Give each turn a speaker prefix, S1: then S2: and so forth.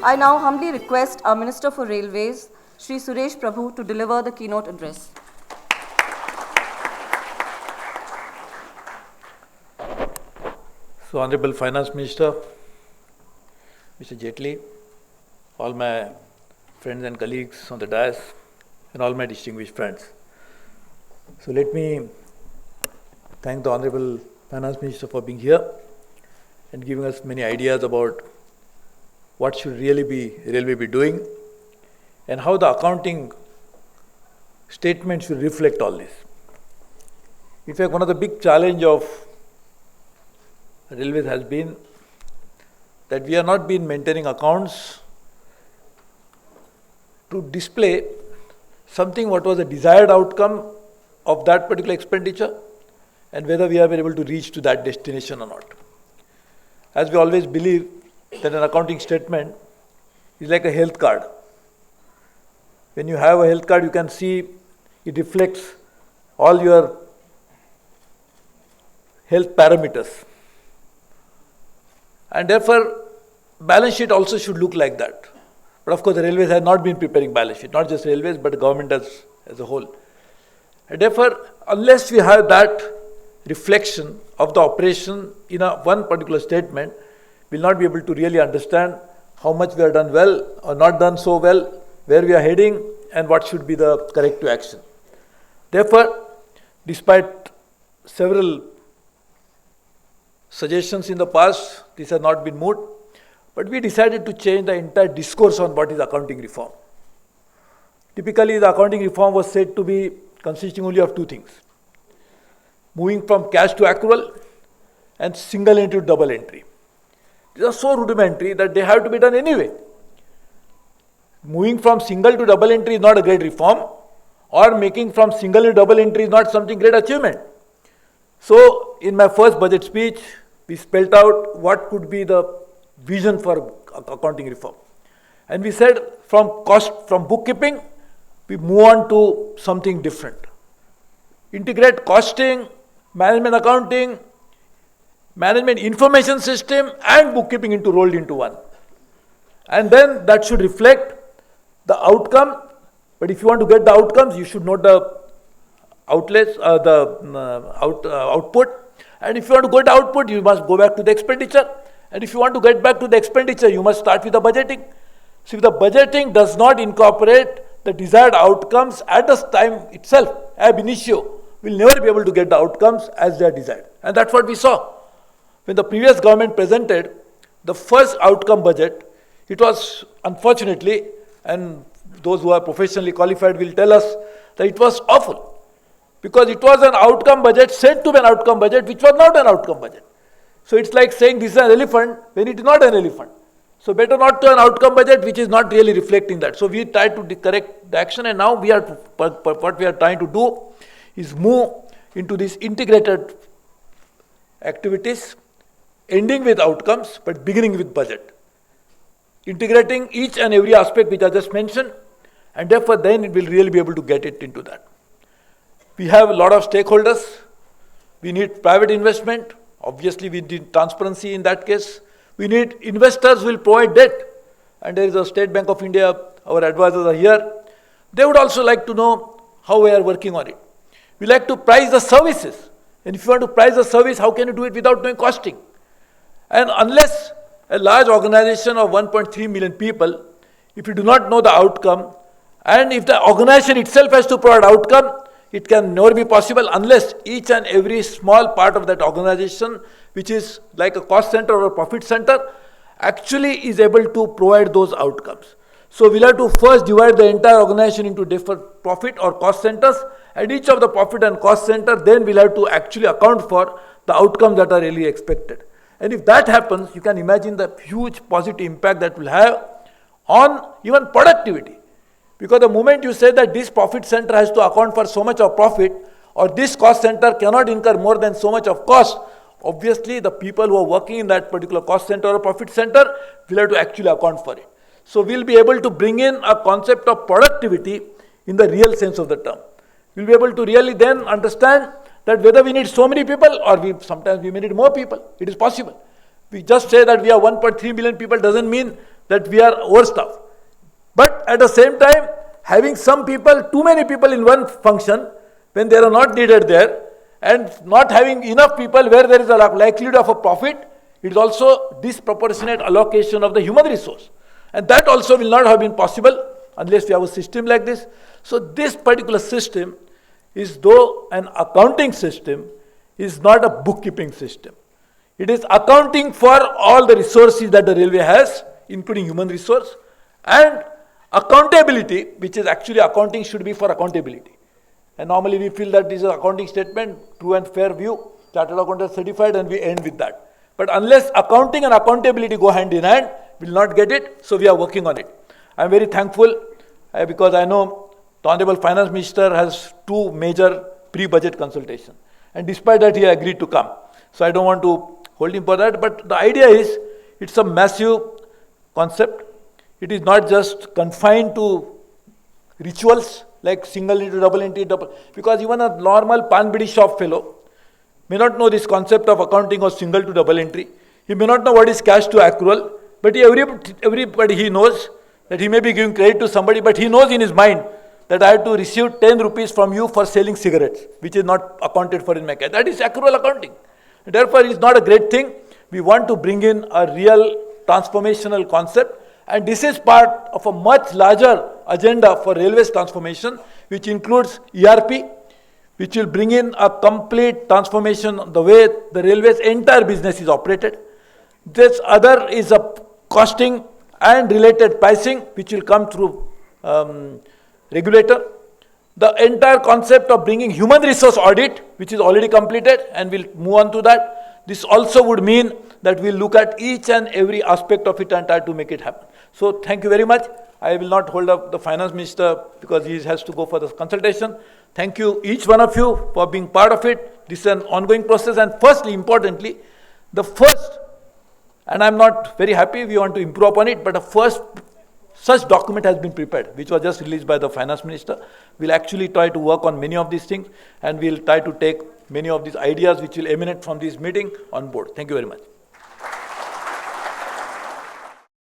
S1: I now humbly request our Minister for Railways, Shri Suresh Prabhu, to deliver the keynote address.
S2: So, Honorable Finance Minister, Mr. Jaitley, all my friends and colleagues on the dais, and all my distinguished friends. So, let me thank the Honorable Finance Minister for being here and giving us many ideas about what should railway be doing, and how the accounting statement should reflect all this. In fact, one of the big challenge of railways has been that we have not been maintaining accounts to display something what was the desired outcome of that particular expenditure and whether we have been able to reach to that destination or not. As we always believe that an accounting statement is like a health card. When you have a health card, you can see it reflects all your health parameters. And therefore, balance sheet also should look like that. But of course, the railways have not been preparing balance sheet, not just railways, but the government as a whole. And therefore, unless we have that reflection of the operation in one particular statement, we will not be able to really understand how much we have done well or not done so well, where we are heading, and what should be the corrective action. Therefore, despite several suggestions in the past, this has not been moved, but we decided to change the entire discourse on what is accounting reform. Typically, the accounting reform was said to be consisting only of two things: moving from cash to accrual and single entry to double entry. These are so rudimentary that they have to be done anyway. Moving from single to double entry is not a great reform, or making from single to double entry is not something great achievement. So, in my first budget speech, we spelled out what could be the vision for accounting reform. And we said from bookkeeping, we move on to something different. Integrate costing, management accounting, management information system and bookkeeping rolled into one. And then that should reflect the outcome. But if you want to get the outcomes, you should know the outlets, output. And if you want to go to output, you must go back to the expenditure. And if you want to get back to the expenditure, you must start with the budgeting. So if the budgeting does not incorporate the desired outcomes at the time itself, ab initio, we'll never be able to get the outcomes as they are desired. And that's what we saw. When the previous government presented the first outcome budget, it was unfortunately, and those who are professionally qualified will tell us that it was awful. Because it was an outcome budget, said to be an outcome budget, which was not an outcome budget. So it's like saying this is an elephant when it is not an elephant. So better not to an outcome budget which is not really reflecting that. So we tried to correct the action, and now what we are trying to do is move into these integrated activities, ending with outcomes but beginning with budget. Integrating each and every aspect which I just mentioned, and therefore then it will really be able to get it into that. We have a lot of stakeholders. We need private investment. Obviously, we need transparency in that case. We need investors who will provide debt. And there is a State Bank of India, our advisors are here. They would also like to know how we are working on it. We like to price the services. And if you want to price the service, how can you do it without knowing costing? And unless a large organization of 1.3 million people, if you do not know the outcome, and if the organization itself has to provide outcome, it can never be possible unless each and every small part of that organization, which is like a cost center or a profit center, actually is able to provide those outcomes. So we'll have to first divide the entire organization into different profit or cost centers, and each of the profit and cost center, then we'll have to actually account for the outcomes that are really expected. And if that happens, you can imagine the huge positive impact that will have on even productivity. Because the moment you say that this profit center has to account for so much of profit, or this cost center cannot incur more than so much of cost, obviously the people who are working in that particular cost center or profit center will have to actually account for it. So we'll be able to bring in a concept of productivity in the real sense of the term. We'll be able to really then understand that whether we need so many people or sometimes we may need more people. It is possible. We just say that we are 1.3 million people doesn't mean that we are overstaffed. But at the same time, having some people, too many people in one function, when they are not needed there, and not having enough people where there is a likelihood of a profit, it is also disproportionate allocation of the human resource. And that also will not have been possible unless we have a system like this. So this particular system is, though an accounting system, is not a bookkeeping system. It is accounting for all the resources that the railway has, including human resource, and accountability, which is actually accounting should be for accountability. And normally we feel that this is an accounting statement, true and fair view, chartered accountant certified, and we end with that. But unless accounting and accountability go hand in hand, we will not get it, so we are working on it. I am very thankful because I know the Honorable Finance Minister has 2 major pre-budget consultations. And despite that, he agreed to come. So I don't want to hold him for that, but the idea is, it's a massive concept. It is not just confined to rituals like single entry, double entry, because even a normal pan bidi shop fellow may not know this concept of accounting of single to double entry. He may not know what is cash to accrual, but everybody he knows that he may be giving credit to somebody, but he knows in his mind that I have to receive 10 rupees from you for selling cigarettes, which is not accounted for in my cash. That is accrual accounting. Therefore, it is not a great thing. We want to bring in a real transformational concept, and this is part of a much larger agenda for railways transformation, which includes ERP, which will bring in a complete transformation of the way the railways entire business is operated. This other is a costing and related pricing, which will come through regulator. The entire concept of bringing human resource audit, which is already completed, and we'll move on to that. This also would mean that we'll look at each and every aspect of it and try to make it happen. So thank you very much. I will not hold up the Finance Minister because he has to go for the consultation. Thank you, each one of you, for being part of it. This is an ongoing process, and firstly, importantly, the first, and I'm not very happy, we want to improve upon it, but the first such document has been prepared, which was just released by the Finance Minister. We'll actually try to work on many of these things, and we'll try to take many of these ideas which will emanate from this meeting on board. Thank you very much.